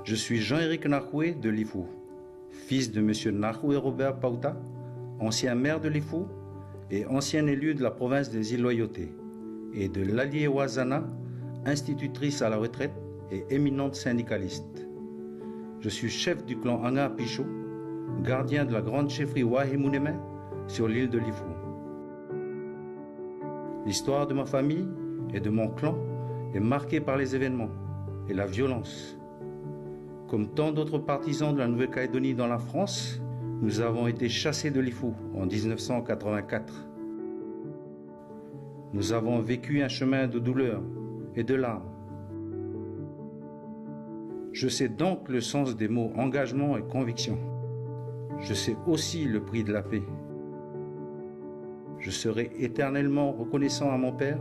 Je suis Jean-Éric Nahoué de Lifou, fils de M. Nahoué Robert Pauta, ancien maire de Lifou et ancien élu de la province des îles Loyauté, et de Lalié Ouazana, institutrice à la retraite et éminente syndicaliste. Je suis chef du clan Anga Pichou, gardien de la grande chefferie Wahimouneme sur l'île de Lifou. L'histoire de ma famille et de mon clan est marquée par les événements et la violence. Comme tant d'autres partisans de la Nouvelle-Calédonie dans la France, nous avons été chassés de Lifou en 1984. Nous avons vécu un chemin de douleur et de larmes. Je sais donc le sens des mots engagement et conviction. Je sais aussi le prix de la paix. Je serai éternellement reconnaissant à mon père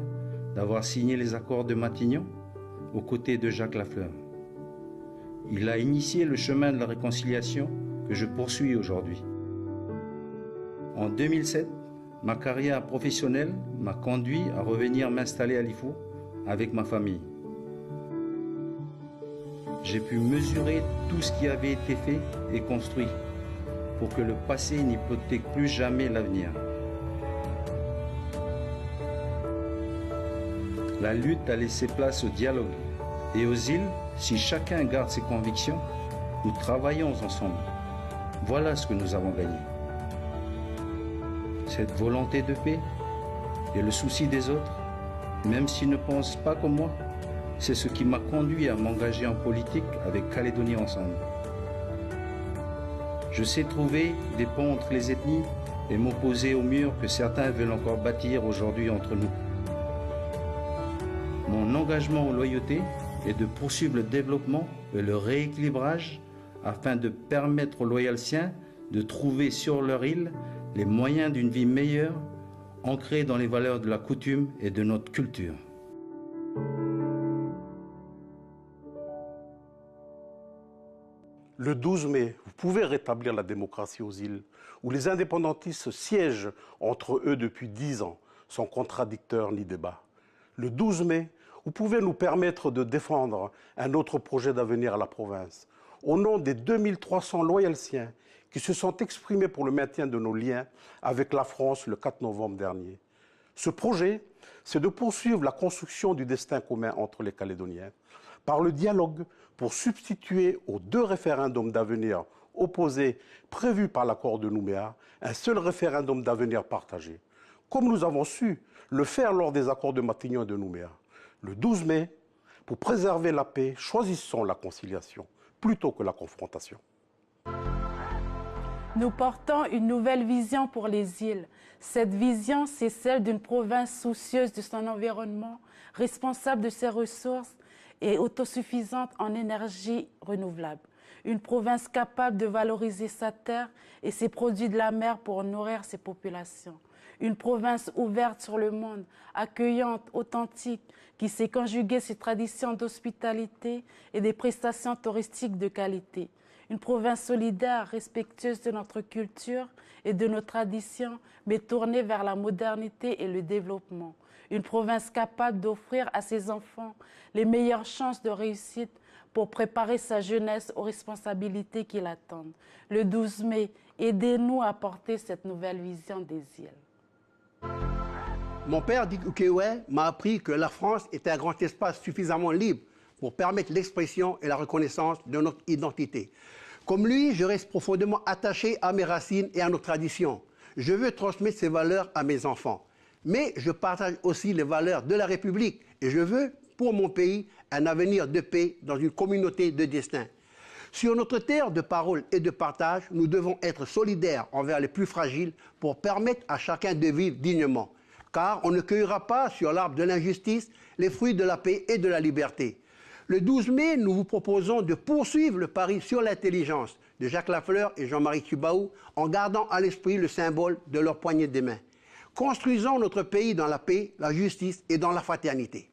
d'avoir signé les accords de Matignon aux côtés de Jacques Lafleur. Il a initié le chemin de la réconciliation que je poursuis aujourd'hui. En 2007, ma carrière professionnelle m'a conduit à revenir m'installer à Lifou avec ma famille. J'ai pu mesurer tout ce qui avait été fait et construit pour que le passé n'hypothèque plus jamais l'avenir. La lutte a laissé place au dialogue et aux îles, si chacun garde ses convictions, nous travaillons ensemble. Voilà ce que nous avons gagné. Cette volonté de paix et le souci des autres, même s'ils ne pensent pas comme moi, c'est ce qui m'a conduit à m'engager en politique avec Calédonie Ensemble. Je sais trouver des ponts entre les ethnies et m'opposer aux murs que certains veulent encore bâtir aujourd'hui entre nous. Mon engagement aux loyautés est de poursuivre le développement et le rééquilibrage afin de permettre aux Loyaltiens de trouver sur leur île les moyens d'une vie meilleure, ancrée dans les valeurs de la coutume et de notre culture. Le 12 mai, vous pouvez rétablir la démocratie aux îles, où les indépendantistes siègent entre eux depuis 10 ans, sans contradicteur ni débat. Le 12 mai, vous pouvez nous permettre de défendre un autre projet d'avenir à la province, au nom des 2300 Loyaltiens qui se sont exprimés pour le maintien de nos liens avec la France le 4 novembre dernier. Ce projet, c'est de poursuivre la construction du destin commun entre les Calédoniens, par le dialogue pour substituer aux 2 référendums d'avenir opposés prévus par l'accord de Nouméa, un seul référendum d'avenir partagé, comme nous avons su le faire lors des accords de Matignon et de Nouméa. Le 12 mai, pour préserver la paix, choisissons la conciliation plutôt que la confrontation. Nous portons une nouvelle vision pour les îles. Cette vision, c'est celle d'une province soucieuse de son environnement, responsable de ses ressources et autosuffisante en énergie renouvelable. Une province capable de valoriser sa terre et ses produits de la mer pour nourrir ses populations. Une province ouverte sur le monde, accueillante, authentique, qui sait conjuguer ses traditions d'hospitalité et des prestations touristiques de qualité. Une province solidaire, respectueuse de notre culture et de nos traditions, mais tournée vers la modernité et le développement. Une province capable d'offrir à ses enfants les meilleures chances de réussite pour préparer sa jeunesse aux responsabilités qui l'attendent. Le 12 mai, aidez-nous à porter cette nouvelle vision des îles. Mon père, Dick Ukewe, m'a appris que la France était un grand espace suffisamment libre pour permettre l'expression et la reconnaissance de notre identité. Comme lui, je reste profondément attaché à mes racines et à nos traditions. Je veux transmettre ces valeurs à mes enfants. Mais je partage aussi les valeurs de la République et je veux, pour mon pays, un avenir de paix dans une communauté de destin. Sur notre terre de parole et de partage, nous devons être solidaires envers les plus fragiles pour permettre à chacun de vivre dignement. Car on ne cueillera pas sur l'arbre de l'injustice les fruits de la paix et de la liberté. Le 12 mai, nous vous proposons de poursuivre le pari sur l'intelligence de Jacques Lafleur et Jean-Marie Tjibaou en gardant à l'esprit le symbole de leur poignée de main. Construisons notre pays dans la paix, la justice et dans la fraternité.